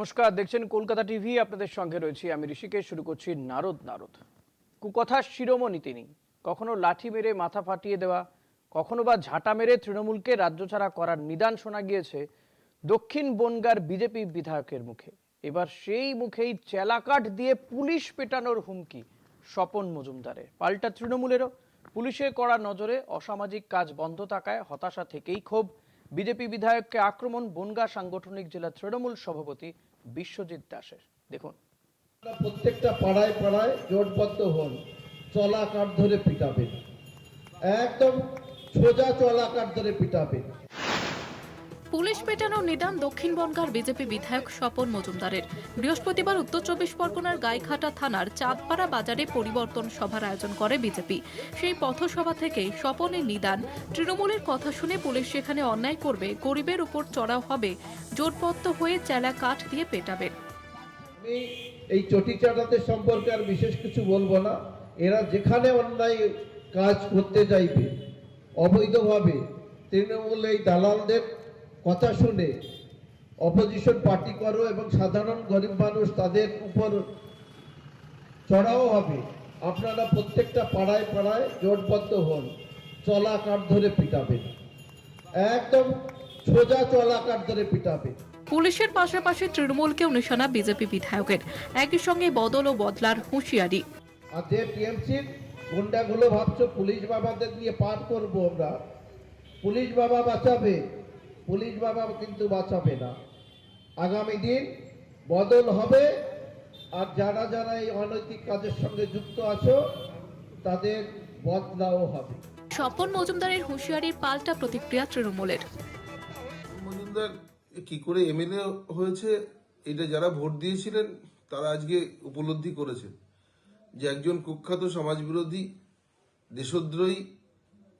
নমস্কার, দেখছেন কলকাতা টিভি। আপনাদের সঙ্গে রয়েছি আমি ঋষিকেশ। শুরু করছি নারদ নারদ। কুকথার শিরোমণি তিনি। কখনো লাঠি মেরে মাথা ফাটিয়ে দেওয়া, কখনো বা ঝাঁটা মেরে তৃণমূলকে রাজ্য ছাড়া করার নিদান শোনা গিয়েছে দক্ষিণ বনগাঁর বিজেপি বিধায়কের মুখে। এবার সেই মুখেই চেলাকাঠ দিয়ে পুলিশ পেটানোর হুমকি স্বপন মজুমদারের। পাল্টা তৃণমূলেরও। পুলিশের কড়া নজরে, অসামাজিক কাজ বন্ধ থাকায় হতাশা থেকেই ক্ষোভ। বিজেপি বিধায়ককে আক্রমণ বনগাঁ সাংগঠনিক জেলা তৃণমূল সভাপতি বিশ্বজিৎ দাসের। দেখুন। প্রত্যেকটা পাড়ায় পাড়ায় জোটবদ্ধ হন, চলা কাঠ ধরে পিটাবে, একদম সোজা চলা কাঠ ধরে পিটাবে। পুলিশ পেটানোর নিদান দক্ষিণ বনগাঁর বিজেপি বিধায়ক স্বপন মজুমদারের। বৃহস্পতিবার উত্তর চব্বিশ পরগনার গাইঘাটা থানার চাঁদপাড়া বাজারে পরিবর্তন সভার আয়োজন করে বিজেপি। সেই পথসভা থেকেই স্বপনের নিদান। তৃণমূলের কথা শুনে পুলিশ সেখানে অন্যায় করবে, গরিবের উপর চড়াও হবে, জোটবদ্ধ হয়ে চেলা কাঠ দিয়ে পেটাবে। আমি এই চটি চাটাদের সম্পর্কে আর বিশেষ কিছু বলবো না। এরা যেখানে অন্যায় কাজ করতে যাইবে অবৈধভাবে, তৃণমূল এই দালালদের কথা শুনে অপোজিশন পার্টি করো এবং সাধারণ গরিব মানুষ তাদের উপর চড়াও হবে। আপনারা প্রত্যেকটা পাড়ায় পাড়ায় জোটবদ্ধ হন, চলা কাঠ ধরে পিটাবে, একদম সোজা চলা কাঠ ধরে পিটাবে। পুলিশের পাশাপাশি তৃণমূলকেও নিশানা বিজেপি বিধায়কের। একই সঙ্গে বদল ও বদলার হুঁশিয়ারি। আর যে টিএমসির গুন্ডাগুলো ভাবছো পুলিশ বাবাদের নিয়ে পার করবো আমরা, পুলিশ বাবা বাঁচাবে, পুলিশ বাবা কিন্তু বাঁচাবে না। আগামী দিন বদল হবে, আর যারা যারা এই অনৈতিক কাজের সঙ্গে যুক্ত আছো তাদের বদলাও হবে। স্বপন মজুমদারের হুঁশিয়ারির পাল্টা প্রতিক্রিয়া তৃণমূলের। মজুমদার কি করে এমএলএ হয়েছে এটা যারা ভোট দিয়েছিলেন তারা আজকে উপলব্ধি করেছেন যে একজন কুখ্যাত সমাজবিরোধী, দেশদ্রোহী,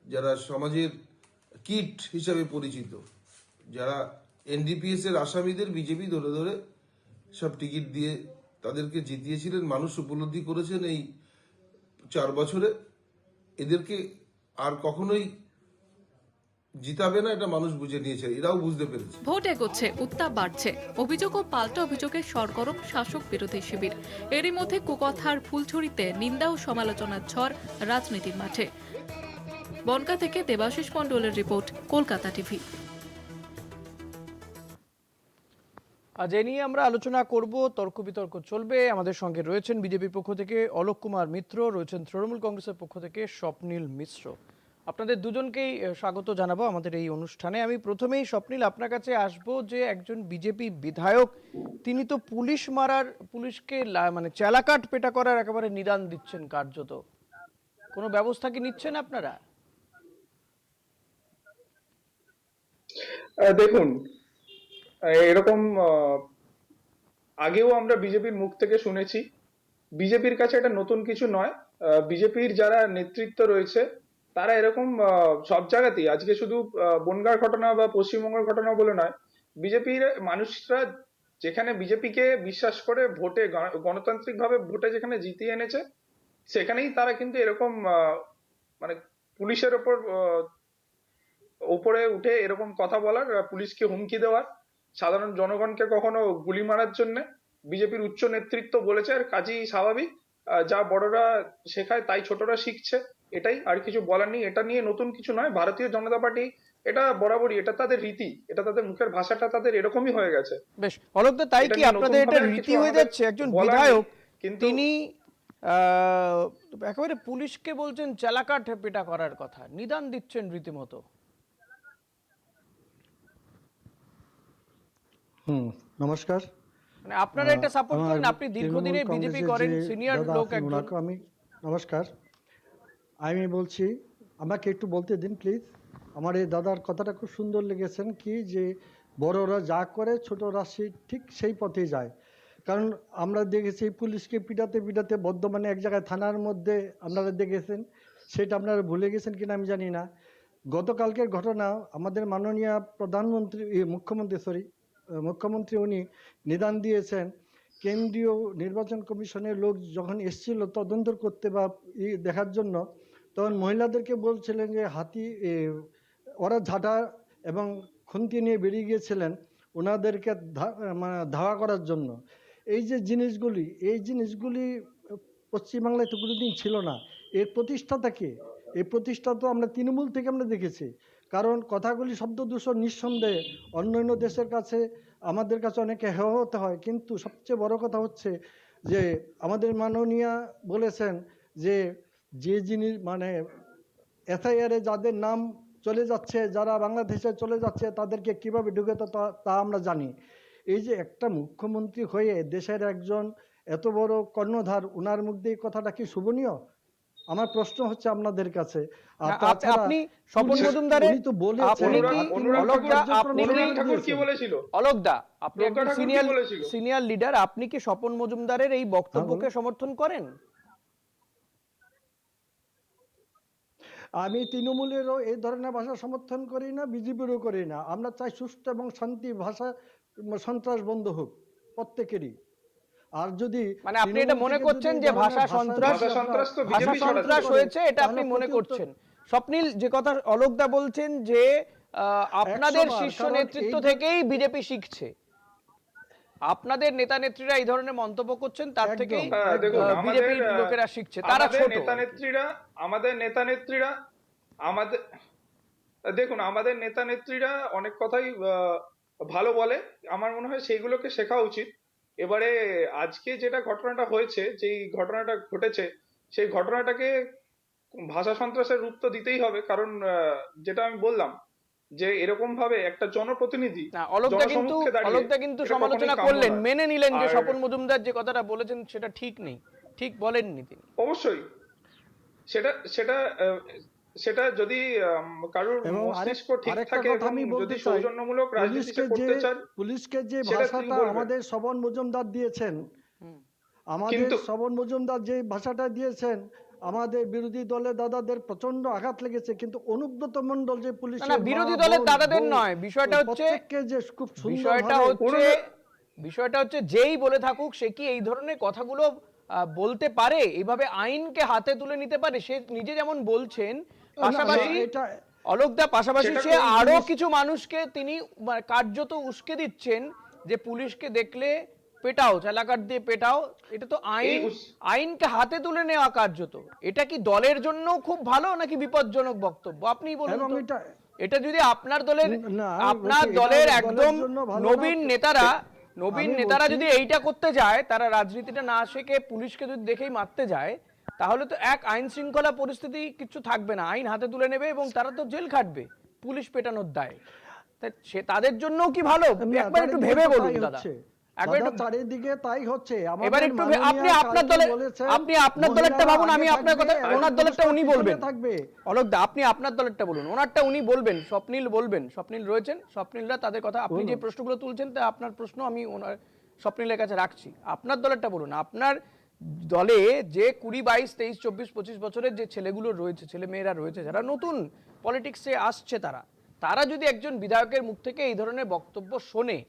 যারা সমাজের কিট হিসাবে পরিচিত, যারা এনডিপিএস এর আসামিদের বিজেপি ধরে ধরে সব টিকিট দিয়ে তাদেরকে জিতিয়েছিলেন, মানুষ উপলব্ধি করেছেন এই 4 বছরে এদেরকে আর কখনোই জিতাবে না, এটা মানুষ বুঝে নিয়েছে, এরাও বুঝতে পেরেছে। ভোট এগোচ্ছে, উত্তাপ বাড়ছে, অভিযোগ ও পাল্টা অভিযোগের সরগরম শাসক বিরোধী শিবির। এরই মধ্যে কুকথার ফুলঝুরিতে নিন্দা ও সমালোচনার ঝড় রাজনীতির মাঠে। বনগাঁ থেকে দেবাশিস মণ্ডলের রিপোর্ট, কলকাতা টিভি। আজ এ নিয়ে আমরা আলোচনা করব, তর্ক বিতর্ক চলবে। আমাদের সঙ্গে রয়েছেন বিজেপির পক্ষ থেকে অলোক কুমার মিত্র, রয়েছেন তৃণমূল কংগ্রেসের পক্ষ থেকে স্বপ্নীল মিশ্র। আপনাদের দুজনকেই স্বাগত জানাবো আমাদের এই অনুষ্ঠানে। আমি প্রথমেই স্বপ্নীল আপনার কাছে আসবো, যে একজন বিজেপি বিধায়ক তিনি তো পুলিশকে মানে চেলাকাঠ পেটা করার একেবারে নিদান দিচ্ছেন কার্যত। কোনো ব্যবস্থা কি নিচ্ছেন আপনারা? দেখুন, এরকম আগেও আমরা বিজেপির মুখ থেকে শুনেছি। বিজেপির কাছে এটা নতুন কিছু নয়। বিজেপির যারা নেতৃত্ব রয়েছে তারা এরকম সব জায়গাতেই, আজকে শুধু বনগাঁর ঘটনা বা পশ্চিমবঙ্গের ঘটনা বলে নয়, বিজেপির মানুষরা যেখানে বিজেপিকে বিশ্বাস করে ভোটে, গণতান্ত্রিক ভাবে ভোটে যেখানে জিতিয়ে এনেছে, সেখানেই তারা কিন্তু এরকম মানে পুলিশের ওপর উপরে উঠে এরকম কথা বলার, পুলিশকে হুমকি দেওয়ার, সাধারণ জনগণকে কখনো গুলি মারার জন্য বিজেপির উচ্চ নেতৃত্ব বলেছে। আর কাজেই স্বাভাবিক, যা বড়রা শেখায় তাই ছোটরা শিখছে, এটাই, আর কিছু বলার নেই। এটা নিয়ে নতুন কিছু নয়। ভারতীয় জনতা পার্টি এটা বরাবরই, এটা তাদের রীতি, এটা তাদের মুখের ভাষাটা তাদের এরকমই হয়ে গেছে। বেশ, অলোকদা, তাই কি আপনাদের এটা রীতি হয়ে যাচ্ছে? একজন বিধায়ক তিনি একেবারে পুলিশকে বলছেন চেলাকাঠ পেটা করার কথা, নিদান দিচ্ছেন রীতিমতো। নমস্কার। মানে আপনারা এটা সাপোর্ট করেন? আপনি দীর্ঘদিনে বিজেপি করেন, সিনিয়র লোক একজন। আমি নমস্কার, আমি বলছি, আমাকে একটু বলতে দিন প্লিজ। আমার এই দাদার কথাটা খুব সুন্দর লেগেছেন, কি যে বড়রা যা করে ছোটরা ঠিক সেই পথেই যায়। কারণ আমরা দেখেছি পুলিশকে পিটাতে পিটাতে বর্ধমানে এক জায়গায় থানার মধ্যে আপনারা দেখেছেন, সেটা আপনারা ভুলে গেছেন কিনা আমি জানি না। গতকালকের ঘটনা, আমাদের মাননীয় মুখ্যমন্ত্রী উনি নিদান দিয়েছেন। কেন্দ্রীয় নির্বাচন কমিশনের লোক যখন এসেছিল তদন্ত করতে বা দেখার জন্য, তখন মহিলাদেরকে বলছিলেন যে ওরা ঝাঁটা এবং খুন্তি নিয়ে বেরিয়ে গিয়েছিলেন। ওনাদেরকে মানে ধাওয়া করার জন্য। এই যে জিনিসগুলি, এই জিনিসগুলি পশ্চিমবাংলায় তো কোনোদিন ছিল না। এর প্রতিষ্ঠাতা কে? এই প্রতিষ্ঠা তো আমরা তৃণমূল থেকে আমরা দেখেছি। কারণ কথাগুলি শব্দদূষণ নিঃসন্দেহে অন্যান্য দেশের কাছে আমাদের কাছে অনেকে হেয় হতে হয়, কিন্তু সবচেয়ে বড় কথা হচ্ছে যে আমাদের মাননীয়া বলেছেন যে যে জিনিস মানে এসআইআরে যাদের নাম চলে যাচ্ছে, যারা বাংলাদেশে চলে যাচ্ছে, তাদেরকে কিভাবে ঢুকে তা আমরা জানি। এই যে একটা মুখ্যমন্ত্রী হয়ে দেশের একজন এত বড় কর্ণধার, ওনার মধ্যে এই কথাটা কি শোভনীয়? আমার প্রশ্ন হচ্ছে আপনাদের কাছে। আর না, তাছাড়া আপনি স্বপন পুলিশ- মজুমদারের উনি তো বলেছেন, উনি কি অনুরাগ অলোক দা, ঠাকুর- আপনি কি অনুরাগ ঠাকুর কি বলেছিল? অলোক দা, আপনি প্রজ্ঞা একজন ঠাকুর কি সিনিয়র বলেছিল? সিনিয়র লিডার, আপনি কি স্বপন মজুমদারের এই বক্তব্যকে সমর্থন করেন? আমি তৃণমূলেরও এই ধরনের ভাষা সমর্থন করি না, বিজেপিরও করি না। আমরা চাই সুষ্ঠু এবং শান্তি ভাষা, সন্ত্রাস বন্ধ হোক প্রত্যেকেরই। আর যদি মানে আপনি এটা মনে করছেন যে ভাষা সন্ত্রাস ভাষা সন্ত্রাস তো ভাষা বিজেপি সন্ত্রাস হয়েছে, এটা আপনি মনে করছেন? স্বপ্নিল, যে কথা অলোক দা বলছেন যে আপনাদের 100 বার, শীর্ষ কারণ নেতৃত্ব এই যে- থেকেই বিজেপি শিখছে, আপনাদের নেতা নেত্রীরা এই ধরনের মন্তব্য করছেন, তার একদম, থেকেই দেখুন, বিজেপির লোকেরা শিখছে, তারা আমাদের ছোট। আমাদের নেতা নেত্রীরা আমাদের দেখুন, আমাদের নেতা নেত্রীরা অনেক কথাই ভালো বলে, আমার মনে হয় সেইগুলোকে শেখা উচিত। এবারে আজকে যেটা ঘটনাটা হয়েছে, যেই ঘটনাটা ঘটেছে, সেই ঘটনাটাকে ভাষা সন্ত্রাসের রূপ তো দিতেই হবে, কারণ যেটা আমি বললাম যে এরকম ভাবে একটা জনপ্রতিনিধি না, অলোকদা কিন্তু জনসম্মুখে দাঁড়িয়ে অলোকদা কিন্তু এটা সমালোচনা কখনোই কাম্য করলেন, নয়। মেনে নিলেন যে আর- স্বপন মজুমদার যে কথাটা বলেছেন সেটা ঠিক নেই, ঠিক বলেননি তিনি। অবশ্যই সেটা সেটা সেটা যদি কারোর এবং মস্তিষ্ক ঠিক আরেকটা থাকে কথা এবং আমি বলতে যদি চাই, সৌজন্যমূলক রাজনীতি সে করতে চান, পুলিশকে যে সেটা তিনি ভাষাটা বলবেন। আমাদের শ্রবণ মজুমদার দিয়েছেন, আমাদের কিন্তু- শ্রবণ মজুমদার যে ভাষাটা দিয়েছেন, আমাদের বিরোধী দলের দাদাদের প্রচন্ড আঘাত লেগেছে। কিন্তু অনুব্রত মণ্ডল যে না, পুলিশের না, বিরোধী মা, দলের বোন, দাদাদের বউ, নয়, বিষয়টা হচ্ছে প্রত্যেককে যে খুব বিষয়টা সুন্দরভাবে হচ্ছে যেই বলে থাকুক সে কি এই ধরনের কথাগুলো বলতে পারে, এইভাবে আইনকে হাতে তুলে নিতে পারে? সে নিজে যেমন বলছেন, পাশাপাশি এটা অলোকদা পাশাপাশি সেটা সে কোন আরো জিনিস- কিছু মানুষকে তিনি কার্যত উস্কে দিচ্ছেন যে পুলিশকে দেখলে পেটাও, চালাকাট দিয়ে পেটাও। এটা তো আইনকে হাতে তুলে নেওয়া কার্যত। এটা কি দলের জন্য খুব ভালো নাকি বিপজ্জনক বক্তব্য? আপনি বলুন এবং তো। এটা- এটা যদি আপনার দলের না, আমি আপনার বলছি, এটা দলের দলের একদম জন্য ভালো নবীন না। নেতারা আমি বলছি- যদি এইটা করতে যায়, তারা রাজনীতিটা না শেখে পুলিশকে যদি দেখেই মারতে যায়, তাহলে তো এক আইন শৃঙ্খলা পরিস্থিতি কিছু থাকবে না, আইন হাতে তুলে নেবে এবং তারা তো জেল খাটবে পুলিশ পেটানোর দায়। তাই সে তাদের জন্য কি ভালো? না, একবার একটু ভেবে চারিদিকে বলুন তাই দাদা, হচ্ছে। একবার দাদা, একটু চারিদিকে তাই হচ্ছে। এবার আমাদের একটু মাননীয়া আপনি আপনার কালকে দলের বলেছেন, আপনি আপনার দলেরটা ভাবুন, আমি মহিলারা আপনার আগে কথা, থাকবে, ওনার এবং দলেরটা উনি পুরুষরা বলবেন। পিছনে থাকবে। অলোক দা, আপনি আপনার দলেরটা বলুন, ওনারটা উনি বলবেন, স্বপ্নিল বলবেন, স্বপ্নিল রয়েছেন, স্বপ্নিলরা তাদের কথা, আপনি যে প্রশ্নগুলো তুলছেন তা আপনার প্রশ্ন, আমি ওনার স্বপ্নিলের কাছে রাখছি। আপনার দলেরটা বলুন, আপনার দলে যে 20, 22, 23, 24, 25 বছরের যে ছেলেগুলো রয়েছে, ছেলে মেয়েরা রয়েছে, যারা নতুন পলিটিক্সে আসছে, তারা যদি একজন বিধায়কের মুখ থেকে এই ধরনের বক্তব্য শোনে,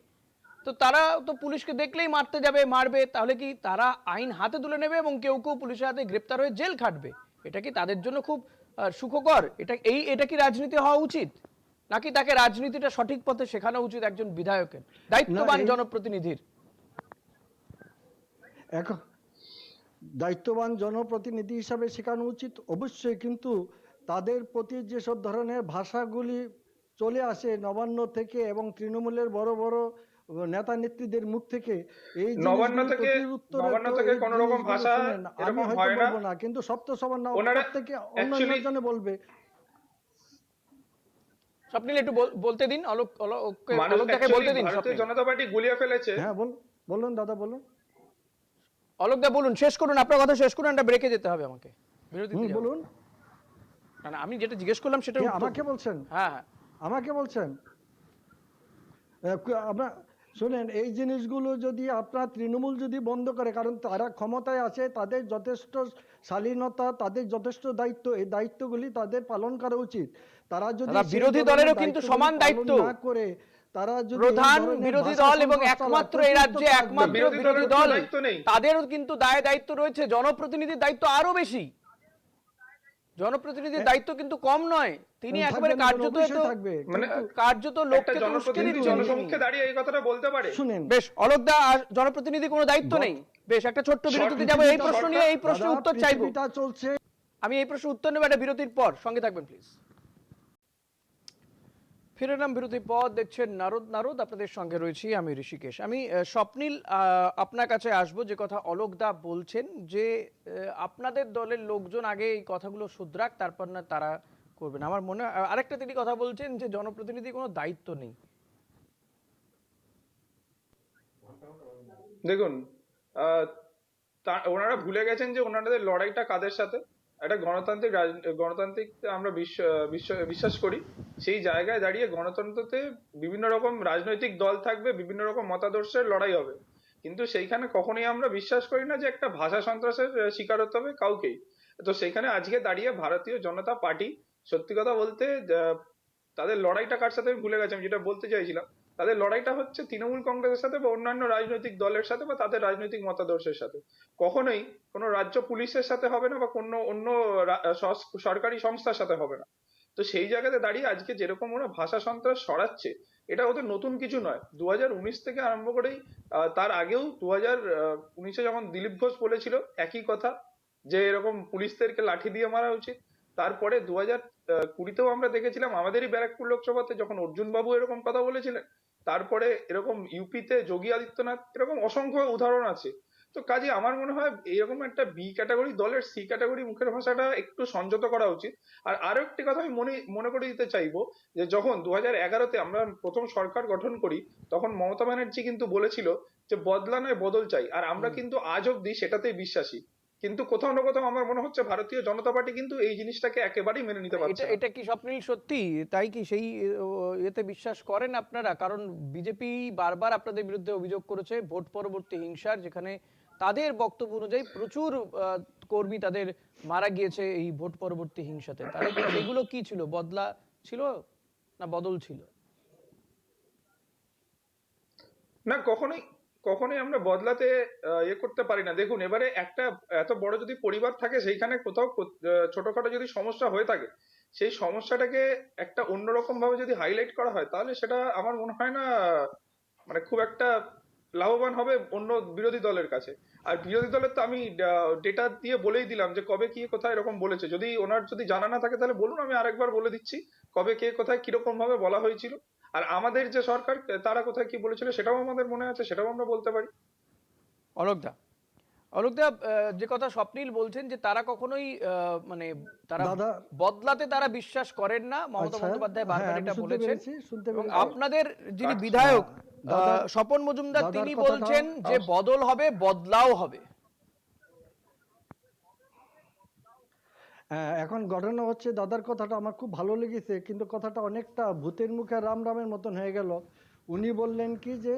তো তারা তো পুলিশকে দেখলেই মারতে যাবে, মারবে। তাহলে কি তারা আইন হাতে তুলে নেবে এবং কেউ কেউ পুলিশের হাতে গ্রেপ্তার হয়ে জেল খাটবে? এটা কি তাদের জন্য খুব সুখকর? এটা কি রাজনীতি হওয়া উচিত, নাকি তাকে রাজনীতিটা সঠিক পথে শেখানো উচিত একজন বিধায়কের, দায়িত্ববান জনপ্রতিনিধির? এখন দায়িত্ববান জনপ্রতিনিধি হিসাবে শেখানো উচিত অবশ্যই, কিন্তু তাদের প্রতি যেসব ধরনের ভাষাগুলি চলে আসে নবান্ন থেকে এবং তৃণমূলের বড় বড় নেতা নেত্রীদের মুখ থেকে, এই নবান্ন জিনিসগুলি থেকে প্রতিউত্তরে নবান্ন তো থেকে এই কোনো রকম জিনিসগুলো ভাষা শুনেন, আমি এরকম হয়তো হয় না। বলবো না, কিন্তু সপ্ত সবার না ওনারা থেকে অন্য actually- জনে বলবে। স্বপ্নিল একটু বলতে দিন, মানুষ অলোকদাকে বলতে দিন। ভারতীয় স্বপ্নিল, জনতা পার্টি গুলিয়ে ফেলেছে। হ্যাঁ বলুন দাদা, বলুন। অলোকদা বলুন, শেষ করুন, আপনার কথা শেষ করুন, একটা ব্রেকে যেতে হবে আমাকে, বিরতিতে যাব। বলুন। না, আমি যেটা জিজ্ঞেস করলাম সেটা আমাকে বলছেন? হ্যাঁ, আমাকে বলছেন? আমরা শুনেন, এই জিনিসগুলো যদি আপনার তৃণমূল যদি বন্ধ করে, কারণ তারা ক্ষমতায় আছে, তাদের যথেষ্ট শালীনতা, তাদের যথেষ্ট দায়িত্ব, এই দায়িত্বগুলি তাদের পালন করা উচিত। তারা যদি দাদা, সেই বিরোধী ধরনের দলেরও কিন্তু দায়িত্বগুলি সমান পালন দায়িত্ব। না করে, তারা যদি এই প্রধান ধরনের বিরোধী ভাষা দল এবং সন্ত্রাস একমাত্র চালায়, এই রাজ্যে প্রতিউত্তর একমাত্র বিরোধী বিরোধী দলের দল, কোনো দায়িত্ব নেই। তাদেরও কিন্তু দায়িত্ব রয়েছে। জনপ্রতিনিধির দায়িত্ব আরো বেশি, জনপ্রতিনিধির দায়িত্ব কিন্তু কম নয়। তিনি থাকবে একেবারে না, কার্যত অবশ্যই তো থাকবে, মানে কিন্তু কার্যত একটা লোককে তো উস্কে জনপ্রতিনিধি দিচ্ছেন তিনি। জনসমক্ষে দাঁড়িয়ে এই কথাটা বলতে পারে? শুনেন, বেশ অলোকদা, আর জনপ্রতিনিধি কোনো দায়িত্ব নেই? বেশ, একটা ছোট্ট বিরতিতে যাবো এই প্রশ্ন নিয়ে, এই প্রশ্নের দাদা, উত্তর চাইবো। পৃথিবীটা চলছে। আমি এই প্রশ্নের উত্তর নেব একটা বিরতির পর, সঙ্গে থাকবেন প্লিজ। ফিরে এলাম বিরতির পর, দেখছেন নারদ। আপনাদের সঙ্গে রয়েছি আমি ঋষিকেশ। আমি স্বপ্নিল, আপনার কাছে আসবো। যে কথা অলোকদা বলছেন যে আপনাদের দলের লোকজন আগে এই কথাগুলো শুধরাক, তারপর না তারা করবেন। আমার মনে হয় আরেকটা তিনি কথা বলছেন যে জনপ্রতিনিধি কোনো দায়িত্ব নেই। দেখুন, আহ, ওনারা ভুলে গেছেন যে ওনাদের লড়াইটা কাদের সাথে। একটা গণতান্ত্রিক আমরা বিশ্বাস করি। সেই জায়গায় দাঁড়িয়ে গণতন্ত্রতে বিভিন্ন রকম রাজনৈতিক দল থাকবে, বিভিন্ন রকম মতাদর্শের লড়াই হবে, কিন্তু সেইখানে কখনোই আমরা বিশ্বাস করি না যে একটা ভাষা সন্ত্রাসের শিকার হতে হবে কাউকেই। তো সেইখানে আজকে দাঁড়িয়ে ভারতীয় জনতা পার্টি, সত্যি কথা বলতে, তাদের লড়াইটা কার সাথে আমি ভুলে গেছি। আমি যেটা বলতে চাইছিলাম, তাদের লড়াইটা হচ্ছে তৃণমূল কংগ্রেসের সাথে বা অন্যান্য রাজনৈতিক দলের সাথে বা তাদের রাজনৈতিক মতাদর্শের সাথে। কখনোই কোনো রাজ্য পুলিশের সাথে হবে না বা কোনো অন্য সরকারি সংস্থার সাথে হবে না। তো সেই জায়গাতে দাঁড়িয়ে আজকে যেরকম ওরা ভাষা সন্ত্রাস সরাচ্ছে, এটা ওদের নতুন কিছু নয়। 2019 থেকে আরম্ভ করেই, তার আগেও 2019-এ যখন দিলীপ ঘোষ বলেছিল একই কথা, যে এরকম পুলিশদেরকে লাঠি দিয়ে মারা উচিত। তারপরে 2020-তেও আমরা দেখেছিলাম আমাদেরই ব্যারাকপুর লোকসভাতে যখন অর্জুন বাবু এরকম কথা বলেছিলেন। তারপরে এরকম ইউপিতে যোগী আদিত্যনাথ, এরকম অসংখ্য উদাহরণ আছে। তো কাজে আমার মনে হয় এরকম একটা বি ক্যাটাগরি দলের সি ক্যাটাগরি মুখের ভাষাটা একটু সংযত করা উচিত। আর আরো একটি কথা আমি মনে করে দিতে চাইবো, যে যখন 2011-তে আমরা প্রথম সরকার গঠন করি, তখন মমতা ব্যানার্জি কিন্তু বলেছিল যে বদলা নয় বদল চাই, আর আমরা কিন্তু আজ অব্দি সেটাতেই বিশ্বাসী। কিন্তু কোথাও না কোথাও আমার মনে হচ্ছে ভারতীয় জনতা পার্টি কিন্তু এই জিনিসটাকে একেবারেই মেনে নিতে পারছে এটা না। এটা কি স্বপ্নিল সত্যি? তাই কি সেই এতে বিশ্বাস করেন আপনারা? কারণ বিজেপি বারবার আপনাদের বিরুদ্ধে অভিযোগ করেছে ভোট পরবর্তী হিংসার, যেখানে তাদের বক্তব্য অনুযায়ী প্রচুর কর্মী তাদের মারা গিয়েছে এই ভোট পরবর্তী হিংসাতে। তাহলে কি সেগুলো কি ছিল? বদলা ছিল না বদল ছিল? না, কখনোই কখনোই আমরা বদলাতে করতে পারি না। দেখুন, এবারে একটা এত বড় যদি পরিবার থাকে, সেইখানে কোথাও ছোটখাটো যদি সমস্যা হয়ে থাকে, সেই সমস্যাটাকে একটা অন্যরকম ভাবে যদি হাইলাইট করা হয়, তাহলে সেটা আমার মনে হয় না মানে খুব একটা লাভবান হবে অন্য বিরোধী দলের কাছে। আর বিরোধী দলের তো আমি ডেটা দিয়ে বলেই দিলাম যে কবে কি কোথায় এরকম বলেছে। যদি ওনার যদি জানা না থাকে তাহলে বলুন, আমি আরেকবার বলে দিচ্ছি কবে কে কোথায় কিরকম ভাবে বলা হয়েছিল। আর আমাদের যে সরকার, তারা কোথায় কি বলেছিল সেটাও আমাদের মনে আছে, সেটাও আমরা বলতে পারি। অলোকদা, যে কথা স্বপ্নিল বলছেন যে তারা কখনোই মানে তারা দাদা, বদলাতে তারা বিশ্বাস করেন না। মমতা আচ্ছা, বন্দ্যোপাধ্যায় হ্যাঁ, বারবার আমি এটা শুনতে বলেছেন। পেরেছি, শুনতে এবং পেরেছি। আপনাদের যিনি আচ্ছা, বিধায়ক দাদার স্বপন মজুমদার, দাদার তিনি কথাটা- বলছেন যে বদল হবে, বদলাও হবে। হ্যাঁ, এখন ঘটনা হচ্ছে, দাদার কথাটা আমার খুব ভালো লেগেছে, কিন্তু কথাটা অনেকটা ভূতের মুখে রাম রামের মতন হয়ে গেল। উনি বললেন কি যে,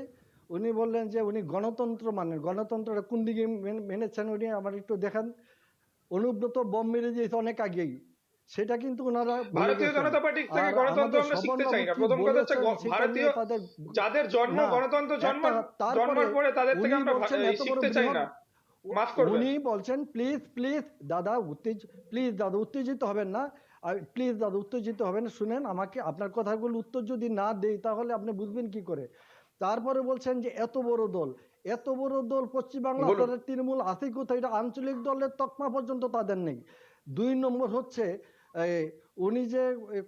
উনি বললেন যে উনি গণতন্ত্র মানেন। গণতন্ত্রটা কোন দিকে মেনেছেন উনি আমার একটু দেখান। অনুব্রত বম মেরে দিয়েছে অনেক আগেই, সেটা কিন্তু ওনারা ভুলে ভারতীয় গেছেন। জনতা পার্টি থেকে আর গণতন্ত্র আমাদের আমরা স্বপন শিখতে চাই বাবু না। কি প্রথম কথা হচ্ছে বলেছেন সেটা ভারতীয় নিয়ে তাদের যাদের জন্ম না, গণতন্ত্র তারপরে জন্মার পরে তাদের থেকে উনি আমরা বলছেন এত বড় শিখতে চাই বৃহৎ, না। মাফ করবেন। উনি বলছেন প্লিজ প্লিজ দাদা প্লিজ দাদা উত্তেজিত হবেন না, আর প্লিজ দাদা উত্তেজিত হবেন না, শুনেন আমাকে। আপনার কথাগুলো উত্তর যদি না দেই তাহলে আপনি বুঝবেন কি করে। তারপরে বলছেন যে এত বড় দল পশ্চিমবাংলা, বলুন। তাদের তৃণমূল আছে কোথায়? এটা আঞ্চলিক দলের তকমা পর্যন্ত তাদের নেই। 2 নম্বর হচ্ছে এই, উনি যে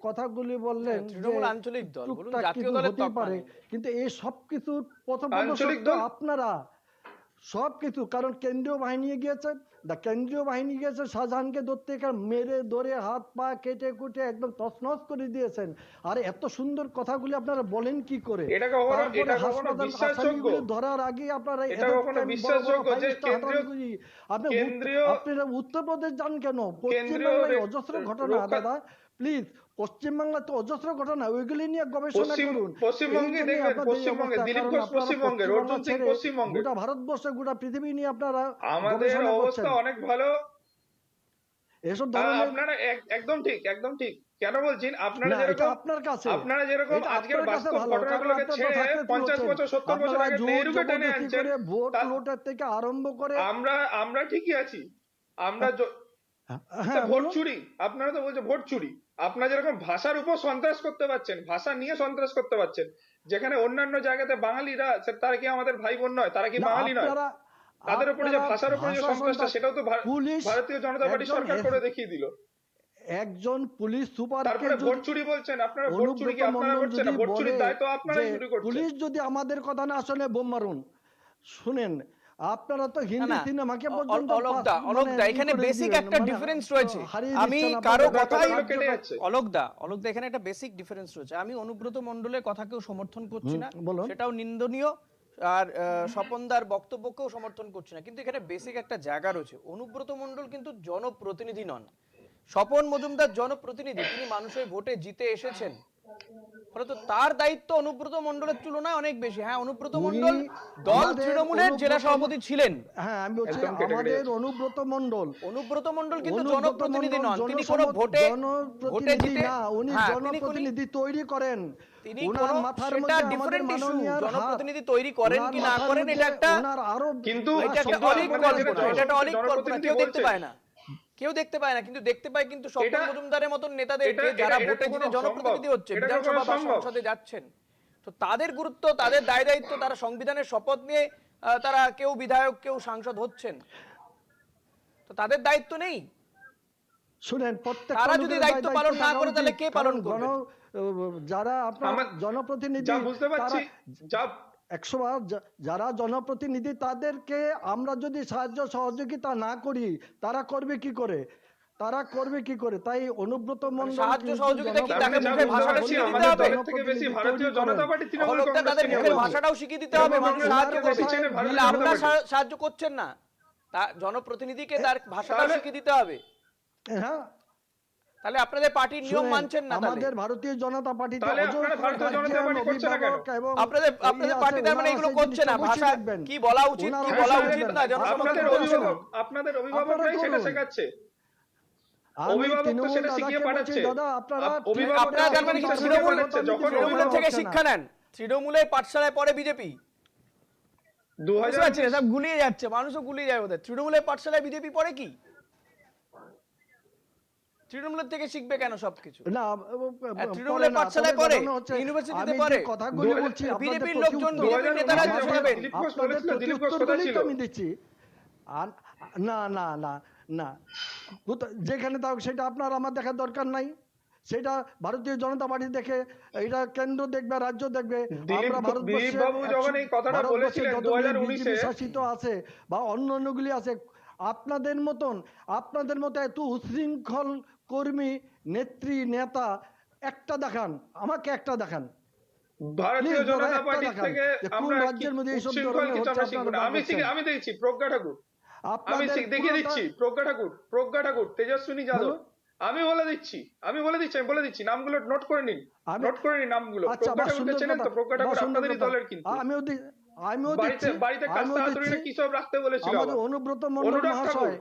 কথাগুলি বললেন যে তৃণমূল আঞ্চলিক দল, বলুন টুকটাক জাতীয় কিছু দলের হতেই তকমা পারে, নেই। কিন্তু এই সব কিছু প্রথম আঞ্চলিক দল আপনারা সব কিছু, কারণ কেন্দ্রীয় বাহিনী গিয়েছে, কেন্দ্রীয় বাহিনী গিয়েছে শাহজাহানকে ধরতে, মেরে ধরে হাত পা কেটে কুটে একদম তছনছ করে দিয়েছেন। আর এত সুন্দর কথাগুলি আপনারা বলেন কি করে? এটা কখনো তারপরে বিশ্বাসযোগ্য? আসামিগুলি ধরার আগে আপনারা এটা কখনো বিশ্বাসযোগ্য যে কেন্দ্রীয় আপনারা উত্তরপ্রদেশ যান কেন? কেন্দ্রীয় পশ্চিমবাংলায় অজস্র ঘটনা রক্ষা দাদা, প্লিজ পশ্চিমবাংলাতে অজস্র ঘটনা, ওইগুলি নিয়ে গবেষণা করুন। পশ্চিমবঙ্গে এই জন্যই দেখবেন, আপনাদের এই পশ্চিমবঙ্গে অবস্থা, দিলীপ কারণ ঘোষ আপনারা পশ্চিমবঙ্গের, পশ্চিমবাংলা অর্জুন সিং ছেড়ে পশ্চিমবঙ্গের। গোটা ভারতবর্ষে গোটা পৃথিবী নিয়ে আপনারা আমাদের গবেষণা অবস্থা করছেন। অনেক ভালো। এসব ধরনের আপনারা একদম ঠিক, একদম ঠিক। কেন বলছেন? না, এটা আপনার কাছে, এটা আজকের আপনার কাছে বাস্তব ভালো, কারণ ঘটনাগুলোকে আপনারা ছেড়ে successful 50 হচ্ছেন। বছর 70 বছর আপনারা আগে জোর নেহরুকে টেনে জবরদস্তি আনছেন। করে ভোট লোটার থেকে আরম্ভ করে আমরা ঠিকই আছি। আমরা হ্যাঁ ভোট বলুন। চুরি, আপনারা তো বলছে ভোট চুরি। আপনারা যেরকম ভাষার উপর সন্ত্রাস করতে পারছেন, ভাষা নিয়ে সন্ত্রাস করতে পারছেন, যেখানে অন্যান্য জায়গাতে বাঙালিরা তারা কি আমাদের ভাই বোন নয়, তারা কি না, বাঙালি নয়? আপনারা তাদের উপরে যে আপনারা ভাষার উপরে যে ভাষা সন্ত্রাসটা, সন্ত্রাস- সেটাও তো পুলিশ ভারতীয় জনতা পার্টি একজন সরকার করে দেখিয়ে দিল। একজন পুলিশ সুপারকে তারপরে ভোট চুরি বলছেন আপনারা, ভোট চুরি কি আপনারা করছেন না? ভোট চুরির দায় তো আপনারাই শুরু করছেন। পুলিশ যদি আমাদের কথা না শুনে বোম মারুন, শুনেন আপনারা তো হিন্দি সিনেমাকে পর্যন্ত অলোকদা এখানে বেসিক একটা ডিফারেন্স রয়েছে। আমি দিচ্ছেন কারো আপনারা। কথাই কথাগুলো কেটে যাচ্ছে। অলোকদা এখানে একটা বেসিক ডিফারেন্স রয়েছে। আমি অনুব্রত মণ্ডলের কথাকেও সমর্থন করছি না, বলুন। সেটাও নিন্দনীয়, আর স্বপনদার বক্তব্যকেও সমর্থন করছি না, কিন্তু এখানে বেসিক একটা জায়গা রয়েছে। অনুব্রত মণ্ডল কিন্তু জনপ্রতিনিধি নন, স্বপন মজুমদার জনপ্রতিনিধি, তিনি মানুষের ভোটে জিতে এসেছেন, ফলে তো তার দায়িত্ব অনুব্রত মণ্ডলের তুলনায় অনেক বেশি। হ্যাঁ, অনুব্রত মণ্ডল দল আমাদের তৃণমূলের জেলা সভাপতি ছিলেন। হ্যাঁ, আমি বলছি একদম কেটে আমাদের গেছে। অনুব্রত মণ্ডল কিন্তু অনুব্রত জনপ্রতিনিধি মণ্ডল নন, তিনি কোনো ভোটে জনপ্রতিনিধি জিতে না, উনি হ্যাঁ, তিনি জনপ্রতিনিধি তৈরি করেন। তিনি ওনার কোনো মাথার সেটা মধ্যে আমাদের ডিফারেন্ট ইস্যু, মাননীয়ার হাত, জনপ্রতিনিধি তৈরি করেন ওনার কি না মাথার করেন মধ্যে এটা একটা ওনার আরো কিন্তু এটা একটা কিন্তু অনেক আপনারা যেটা কল্পনা, এটা একটা অনেক কল্পনা, জনপ্রতিনিধি কেউ দেখতে বলছেন, পায় না, কেউ দেখতে পায় না, কিন্তু দেখতে পায় কিন্তু স্বপন এটা- মজুমদারের মতন নেতাদেরকে এটা- যারা এটা ভোটে কখনো জিতে জনপ্রতিনিধি সম্ভব? হচ্ছে, এটা বিধানসভা কখনো বা সম্ভব? সংসদে যাচ্ছেন, তো তাদের গুরুত্ব, তাদের দায় দায়িত্ব, তারা সংবিধানের শপথ নিয়ে তারা কেউ বিধায়ক কেউ সাংসদ হচ্ছেন, তো তাদের দায়িত্ব নেই? শুনেন, প্রত্যেক তারা যদি দায়িত্ব পালন না করে তাহলে কে পালন করবে? যারা আপনার আমার- জনপ্রতিনিধি, যা বুঝতে পারছি, যা 100 বার যারা জনপ্রতিনিধি, তাদেরকে আমরা যদি সাহায্য সহযোগিতা না করি, তারা করবে কি করে? তাই অনুব্রত মণ্ডল সাহায্য কিন্তু সহযোগিতা কি তাকে যা মুখে বুঝতে ভাষাটা পারছি, শিখিয়ে দিতে আমাদের হবে? দলের থেকে বেশি ভারতীয় জনতা পার্টি তৃণমূল অলোকদা কংগ্রেস তাদের নিয়ে মুখের বলছে। ভাষাটাও শিখিয়ে দিতে হবে, মানুষ তৃণমূল সাহায্য কংগ্রেস করবে, চেনে ভারতীয় তাহলে জনতা আপনার পার্টি। সাহায্য করছেন না, তা জনপ্রতিনিধিকে তার ভাষাটা তাহলে- শিখিয়ে দিতে হবে, হ্যাঁ, তাহলে আপনাদের পার্টির নিয়ম শুনেন, মানছেন না, তাহলে আমাদের ভারতীয় জনতা পার্টিতে তাহলে আপনারা ভারতীয় জনতা পার্টি করছে না কেন? আপনাদের পার্টি তার মানে এগুলো করছে না, ভাষা কি বলা উচিত কি বলা উচিত না আপনাদের জনসমক্ষে বলছে না। আপনাদের অভিভাবকরাই সেটা শেখাচ্ছে। অভিভাবক তো সেটা শিখিয়ে পাঠাচ্ছে। আপনারা তার মানে কি তৃণমূলের থেকে শিক্ষা নেন? তৃণমূলের পাঠশালায় পড়ে বিজেপি, বুঝতে পারছি না, সব গুলিয়ে যাচ্ছে, মানুষও গুলিয়ে যায় ওদের। তৃণমূলের পাঠশালায় বিজেপি পড়ে কি? তৃণমূলের থেকে শিখবে কেন সবকিছু? না, তৃণমূলের পাঠশালায় পড়ে, ইউনিভার্সিটিতে পড়ে, কথাগুলি বলছি, বিজেপির লোকজন, বিজেপির নেতারা শোনাবেন। আমি দিচ্ছি। না না না না, যেখানে থাক সেটা আপনার আমার দেখার দরকার নাই, সেটা ভারতীয় জনতা পার্টি দেখে, এটা কেন্দ্র দেখবে, রাজ্য দেখবে। আমরা দিলীপ বাবু যখন এই কথাটা বলেছিলেন 2019-এ, শাসিত আছে বা অন্য অন্যগুলি আছে, আপনাদের মতো এত উশৃঙ্খল কর্মী, নেত্রী, নেতা আমাকে একটা দেখান। ভারতীয় Please, জনতা একটা পার্টি দেখান থেকে যে কোন আমরা রাজ্যের মধ্যে এইসব উচ্ছৃঙ্খল ধরনের কিছু হচ্ছে আমরা শিখবো না। আপনারা আমি দেখছি প্রজ্ঞা ঠাকুর, আমি আপনাদের দেখিয়ে পুরোটা- দিচ্ছি, প্রজ্ঞা ঠাকুর, তেজস্বিনী যাদব, বলুন। আমি বলে দিচ্ছি নামগুলো নোট করে নিন নামগুলো। আচ্ছা, প্রজ্ঞা বাহ, ঠাকুরকে সুন্দর চেনেন তো? কথা, প্রজ্ঞা ঠাকুর বাহ, সুন্দর আপনাদেরই কথা। দলের কিন্তু। আমিও দিচ্ছি, বাড়িতে কাস্তা হাতুড়ি কি সব রাখতে বলেছিল আমাদের আবার। অনুব্রত মণ্ডল অনুরাগ ঠাকুর, মহাশয়,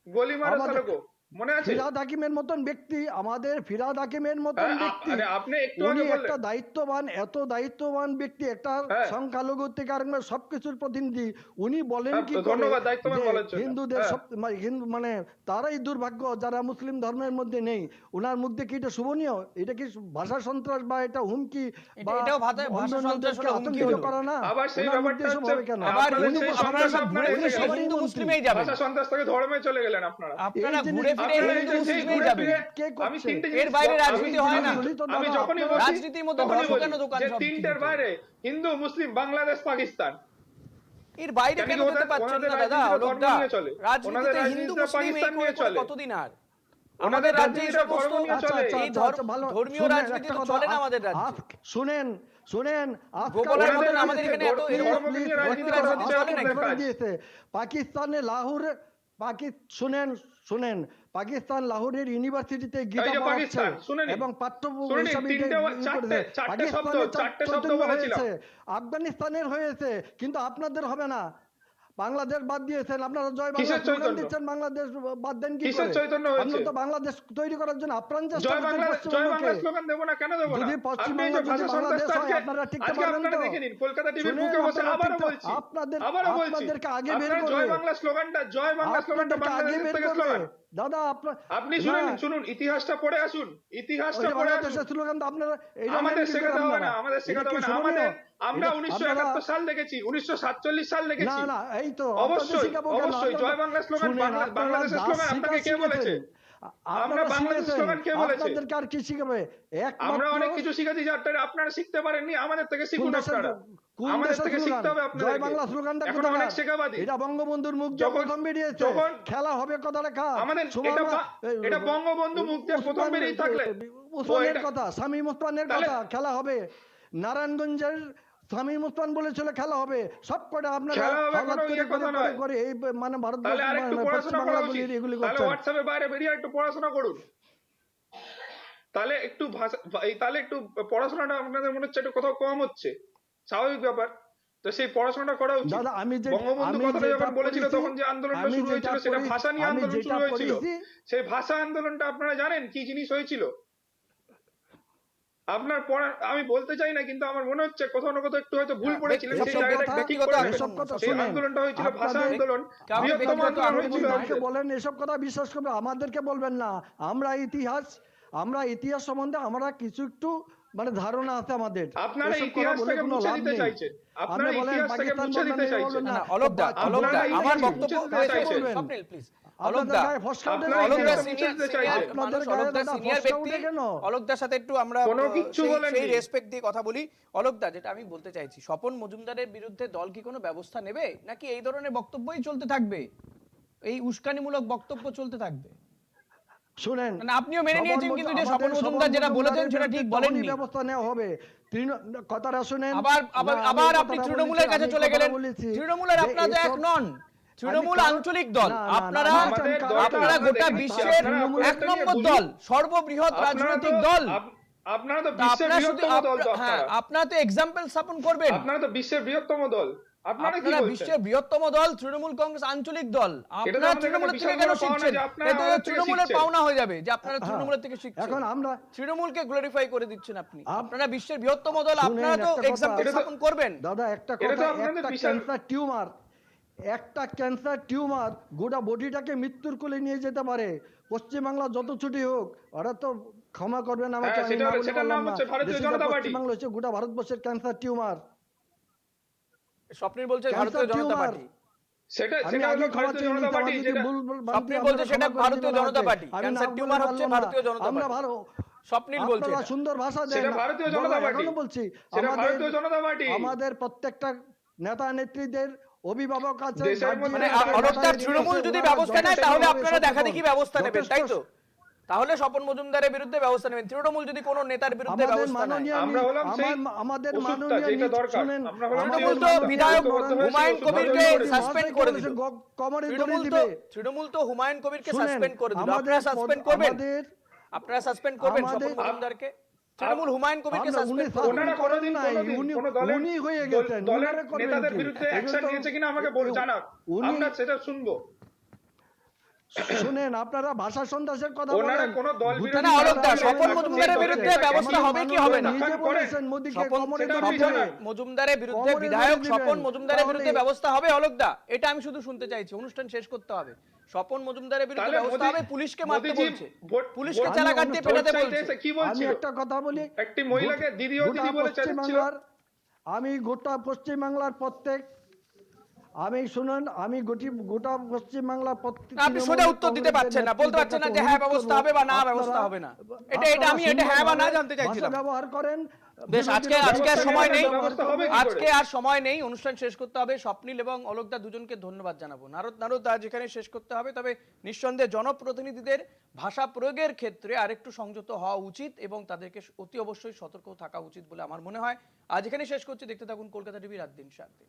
গলিমারা আমাদের- সালকো, মনে আছে? ফিরহাদ হাকিমের মতন ব্যক্তি, হ্যাঁ, ব্যক্তি, আরে আপনি একটু উনি আগে একটা বললেন এত দায়িত্ববান ব্যক্তি, একটা হ্যাঁ। সংখ্যালঘু থেকে আরম্ভ করে সবকিছুর প্রতিনিধি, উনি বলেন হ্যাঁ, কি করে ধন্যবাদ দায়িত্ববান যে বলার জন্য। হিন্দুদের হ্যাঁ। হিন্দু মানে তারাই দুর্ভাগ্য যারা মুসলিম ধর্মের মধ্যে নেই। ওনার মুখ দিয়ে কি এটা শুভনীয়? এটা কি ভাষা সন্ত্রাস বা এটা হুমকি বা এটাও ভাষা সন্ত্রাস হলো, হুমকি আতঙ্কিত হলো। করা না? আবার সেই ওনার মুখ ব্যাপারটা দিয়ে এসব হচ্ছে, হবে কেন? আবার আপনাদের সেই আপনারা সব ঘুরে ফিরে সবারই হিন্দু মন্ত্রী। মুসলিমেই যাবেন, ভাষা সন্ত্রাস থেকে ধর্মে চলে গেলেন আপনারা। আপনারা এই জিনিস- ঘুরে ফিরে আপনারা হিন্দু এই যে সেই মুসলিমেই ঘুরে যাবেন। ফিরে, কে করছে? আমি তিনটে এর বাইরে জিনিস- রাজনীতি হয় না। আমি যখনই বলছি, রাজনীতির মধ্যে তখনই ধর্ম বলি কেন দোকান যে সব তিনটের কিছু? বাইরে হিন্দু, মুসলিম, বাংলাদেশ, পাকিস্তান। এর বাইরে কেন কেন কি যেতে ওদের- পারছেন না ওনাদের দাদা? রাজনীতিটা অলোকদা, ধর্ম নিয়ে চলে। ওনাদের রাজনীতিতে রাজনীতিটা হিন্দু মুসলিম এই পাকিস্তান নিয়ে করে চলে। কতদিন আর? ওনাদের আমাদের রাজ্যে এই রাজনীতিটা সমস্ত ধর্ম নিয়ে চলে। এই ধর্মীয় শুনেন, রাজনীতি একটা তো কথা, চলে না আমাদের রাজ্যে। শুনেন গোপালের মতন আমাদের এখানে এত এরকম রাজনীতি চলে নাকি? দিয়েছে পাকিস্তানে লাহোরে, শুনেন পাকিস্তান লাহোরের ইউনিভার্সিটিতে গীতা এই যে পড়াচ্ছে পাকিস্তান, শুনে নিন। এবং পাঠ্য শুনে নিন, হিসাবে তিনটে চারটে শব্দ বলেছিলাম। আফগানিস্তানের হয়েছে, কিন্তু আপনাদের হবে না। বাংলাদেশ বাদ দিয়েছেন আপনারা, জয় বাংলা কিসের স্লোগান চৈতন্য? দিচ্ছেন, বাংলাদেশ বাদ দেন কি কিসের করে? চৈতন্য হয়েছে? আপনারা তো বাংলাদেশ তৈরি করার জন্য আপ্রাণ চেষ্টা জয় করছেন বাংলা পশ্চিমবঙ্গকে। স্লোগান দেবো না, কেন দেবো না? যদি আপনি পশ্চিমবঙ্গ এই যে যদি ভাষা বাংলাদেশ সন্ত্রাসটা হয়, আপনারা টিকতে আজকে পারবেন আপনারা তো? দেখে নিন, কলকাতা টিভির শুনেন, বুকে বসে আপনারা আবারও টিকতে- বলছি, আপনাদের- আবারও বলছি, আপনাদেরকে আগে বের আপনারা করে- জয় বাংলা স্লোগানটা, জয় বাংলা স্লোগানটা আপনাদেরকে আগে বাংলাদেশ বের থেকে করবে। স্লোগান। দাদা আপনার আপনি না, শুনুন ইতিহাসটা পড়ে আসুন, ওই ইতিহাসটা যে পড়ে বাংলাদেশের আসুন। স্লোগান তো আপনারা এইটা আমাদের নেন কি করে শেখাতে হবে না, আপনারা? আমাদের এটা শেখাতে কি হবে না। শোভনীয়? আমরা এটা 1971 সাল দেখেছি, 1947 সাল দেখেছি। না না, এই তো আপনাদের অবশ্যই শিখাবো কেন? অবশ্যই আপনারা- জয় বাংলা স্লোগান, শুনেন, আপনারা বাংলাদেশের যা স্লোগান আপনাকে কে বলেছে? শিখেছেন, আমরা আপনারা বাংলাদেশের শিখেছেন, স্লোগান কে বলেছে? আপনাদেরকে আর কি শিখাবে? আমরা একমাত্র অনেক কিছু শিখেছি যা আপনারা শিখতে পারেননি, আমাদের থেকে কোন শিখুন দেশের আপনারা। কোন আমাদের দেশের থেকে স্লোগান? শিখতে হবে জয় আপনাদেরকে। বাংলা স্লোগানটা এখন কোথাকার? অনেক শেখাবাদী। এটা বঙ্গবন্ধুর মুখ দিয়ে যখন- প্রথম বেরিয়েছে। যখন- খেলা হবে কথাটা খা আমাদের এটা বঙ্গবন্ধু মুখ দিয়ে প্রথম বেরিয়ে থাকলে উসমানের এটা- কথা, শামীম ওসমানের তাহলে- কথা, খেলা হবে। নারায়ণগঞ্জের শামীম ওসমান বলেছিল খেলা হবে। সব কটা আপনারা খেলা হবে হাওলাত কোনো করে ইয়ে কথা করে নয়। করে এই মানে ভারতবর্ষ তাহলে আরেকটু পশ্চিম পড়াশোনা করা উচিত। বাংলাগুলির এগুলি তাহলে করছেন। হোয়াটসঅ্যাপে বাইরে বেরিয়ে একটু পড়াশোনা করুন। তাহলে একটু ভাষা তাহলে একটু পড়াশোনাটা আপনাদের মনে হচ্ছে একটু কোথাও কম হচ্ছে, স্বাভাবিক ব্যাপার। তো সেই পড়াশোনাটা করা উচিত। দাদা বঙ্গবন্ধু কথাটা যখন বলেছিল তখন যে আন্দোলনটা শুরু হয়েছিল সেটা ভাষা নিয়ে আন্দোলন শুরু হয়েছিল। সেই ভাষা আন্দোলনটা আপনারা জানেন কি জিনিস হয়েছিল? আপনার পড়া আমি বলতে চাই না, কিন্তু আমার মনে হচ্ছে কোথাও না কোথাও একটু হয়তো ভুল পড়েছিলেন, সেই জায়গাটা ঠিক করে রাখবেন। সেই আন্দোলনটা হয়েছিল ভাষা আন্দোলন, বৃহত্তম আন্দোলন হয়েছিল। বলেন এসব কথা বিশ্বাস করবে, আমাদেরকে বলবেন না। আমরা ইতিহাস সম্বন্ধে আমরা কিছু একটু মানে ধারণা আছে আমাদের। আপনারা এসব কথা বলে ইতিহাসটাকে কোনো মুছে লাভ দিতে নেই। চাইছেন, আপনি আপনারা বলেন ইতিহাসটাকে পাকিস্তান মুছে দিতে বলবেন, চাইছেন। বলবেন না। অলকদা আপনারা আমার ইতিহাসকে বক্তব্য মুছে দিতে চাইছেন। স্বপ্নিল প্লিজ। আপনাদের অলকদা গায়ে ফসকা উঠে আপনারা গেল অলকদা কেন? ইতিহাসকে মুছে সিনিয়র দিতে চাইছেন। আপনাদের মানুষ, গায়ে অলকদা দাদা সিনিয়র ফসকা ব্যক্তি, উঠে কেন? অলকদার সাথে একটু আমরা কোনো কিচ্ছু বলেননি। সেই রেসপেক্ট দিয়ে কথা বলি। অলকদা, যেটা আমি বলতে চাইছি, স্বপন মজুমদারের বিরুদ্ধে দল কি কোনো ব্যবস্থা নেবে, নাকি এই ধরনের বক্তব্যই চলতে থাকবে, এই উস্কানিমূলক বক্তব্য চলতে থাকবে? শুনেন, মানে আপনিও মেনে নিয়েছেন, কিন্তু যে আমাদের স্বপন মজুমদার যেটা বলেছেন সেটা ঠিক তখনই বলেননি। ব্যবস্থা নেওয়া হবে। কথাটা শুনেন। আবার না, আমি আবার আপনি কথাটা তৃণমূলের বলেছি, কাছে আমি চলে কথাটা গেলেন। বলেছি তৃণমূলের যে আপনারা তো এক এইসব- নন, তৃণমূল কারণ- আঞ্চলিক দল। না, না, না, আপনারা আমাদের দলটা আপনারা আমরা গোটা দেখেছি, বিশ্বের আপনারা এক নম্বর দল, সর্ববৃহৎ রাজনৈতিক দল। আপনারা তো তা বিশ্বের আপনারা শুধু বৃহত্তম দল। তো হ্যাঁ, আপনারা আপনারা তো এক্সাম্পল স্থাপন করবেন। আপনারা তো বিশ্বের বৃহত্তম দল। আপনারা কি আপনারা বলছেন? বিশ্বের বৃহত্তম দল, তৃণমূল কংগ্রেস আঞ্চলিক দল। এটা তো আপনারা আমাদের তৃণমূলের বিশাল থেকে কেন বড় পাওনা শিখছেন? যে আপনারা এটা তো আমাদের থেকে তৃণমূলের শিখছেন। পাওনা হয়ে যাবে যে আপনারা হ্যাঁ। তৃণমূলের থেকে শিখছেন। এখন আমরা তৃণমূলকে গ্লোরিফাই করে দিচ্ছেন আপনি। আপনারা বিশ্বের বৃহত্তম দল, শুনেন, আপনারা তো একটা কথা। এক্সাম্পল এটা তো- স্থাপন করবেন। দাদা একটা এটা তো কথা, আপনাদের একটা বিশাল- ক্যান্সার টিউমার গোটা বডিটাকে মৃত্যুর কোলে নিয়ে যেতে পারে। পশ্চিমবাংলা যত ছুটি হোক, ওরা তো ক্ষমা করবেন আমাকে, হ্যাঁ, আমি না বলে সেটার বললাম নাম না। হচ্ছে ভারতীয় This is Janata the party. Paschimbangla হচ্ছে গোটা ভারতবর্ষের ক্যান্সার টিউমার। স্বপ্নিল বলছে ক্যান্সার ভারতীয় জনতা টিউমার। পার্টি। সেটা আমি সেটা আগে হলো ক্ষমা ভারতীয় চেয়ে জনতা নিতে, পার্টি আমার যদি যেটা ভুল ভ্রান্তি স্বপ্নিল আপনারা বলছে সেটা ক্ষমা করে ভারতীয় দিবেন জনতা আমাকে। পার্টি। আমি ক্যান্সার না বলে টিউমার হচ্ছে পারলাম না। ভারতীয় জনতা আমরা পার্টি। ভালো স্বপ্নিল বলছে আপনারা এটা। সুন্দর ভাষা দেন। সেটা ভারতীয় জনতা পার্টি। এখনো বলছি সেটা ভারতীয় জনতা পার্টি। আমাদের প্রত্যেকটা নেতা নেত্রীদের অভিভাবক আছে, দেশের মধ্যে মানে গার্জিয়ান আছে, অলকদার নেতা তৃণমূল নেত্রী যদি আছে, ব্যবস্থা নেয় যথেষ্ট তাহলে ভাবে আপনারা দেখা সচেতন। দেখি ব্যবস্থা নেবেন, তাই তো? যথেষ্ট- তাহলে স্বপন মজুমদারের বিরুদ্ধে ব্যবস্থা নেবেন। তৃণমূল যদি কোনো নেতার বিরুদ্ধে আমাদের ব্যবস্থা নেয়, মাননীয় আমরা হলাম সেই আমাদের ওষুধটা মাননীয় যেটা দরকার। শুনেন, আমরা হলাম সেই তৃণমূল তো ওষুধটা। বিধায়ক ঐক্যবদ্ধ হয়ে হুমায়ুন সেই কবিরকে ওষুধটা সাসপেন্ড করে দিল। কমরে দড়ি তৃণমূল দিবে। তো হুমায়ুন কবিরকে শুনেন, সাসপেন্ড করে দিল। আমাদের আপনারা সাসপেন্ড করবেন? আমাদের- আপনারা সাসপেন্ড করবেন আমাদের- স্বপন মজুমদারকে? তৃণমূল হুমায়ুন কবিরকে আমরা সাসপেন্ড উনি করবে। ওনারা কোনোদিন কোনো দলের উনি হয়ে গেছেন, দলের উনারা করবেন নেতাদের কি? বিরুদ্ধে এগুলো অ্যাকশন তো- নিয়েছে কিনা আমাকে জানান, উনি- আমরা সেটা শুনবো। শুনেন, আপনারা ভাষা সন্ত্রাসের কথা ওনারা বলেন। কোনো দল ভূতের বিরোধী না, কথা অলকদা, বলেন, স্বপন এখন মজুমদারের বলছেন, বিরুদ্ধে আমার ব্যবস্থা হবে কি হবে না? নিজে করেন। বলেছেন মোদিকে স্বপন কমরে সেটা দড়ি আপনি দিবে। জানান। মজুমদারের বিরুদ্ধে কমরে বিধায়ক দড়ি স্বপন দিবেন। মজুমদারের বিরুদ্ধে তাহলে- ব্যবস্থা হবে অলকদা? এটা আমি শুধু শুনতে চাইছি, অনুষ্ঠান শেষ করতে হবে। স্বপন মজুমদারের বিরুদ্ধে তাহলে ব্যবস্থা হবে, পুলিশকে মারতে মোদিজি বলছে, ভোট- পুলিশকে ভোট- চালাকার দিয়ে পেটাতে ভোট চাইতে বলছে। এসে কি আমি বলছিল? একটা কথা বলি, একটি মহিলাকে দিদিও গোটা দিদি বলে চেঁচাচ্ছিল। পশ্চিমবাংলার, আমি গোটা পশ্চিমবাংলার প্রত্যেক, আমি শুনুন, আমি গোটা পশ্চিমবাংলার প্রত্যেক আপনি সোজা উত্তর দিতে পারছেন না, বলতে পারছেন না যে হ্যাঁ ব্যবস্থা হবে বা না ব্যবস্থা হবে না। এটা আমি হ্যাঁ বা না জানতে চাইছিলাম। ব্যবহার করেন। বেশ, আজকে আর সময় নেই, ব্যবস্থা হবে কি করে? আজকে আর সময় নেই, অনুষ্ঠান শেষ করতে হবে। স্বপ্নিল এবং অলকদা দুজনকে ধন্যবাদ জানাবো। নারদ আজ এখানে শেষ করতে হবে, তবে নিঃসন্দেহে জনপ্রতিনিধিদের ভাষা প্রয়োগের ক্ষেত্রে আরেকটু সংযত হওয়া উচিত এবং তাদেরকে অতি অবশ্যই সতর্ক থাকা উচিত বলে আমার মনে হয়। আজ এখানে শেষ করছি, দেখতে থাকুন কলকাতা টিভি রাত দিন 7 দিন।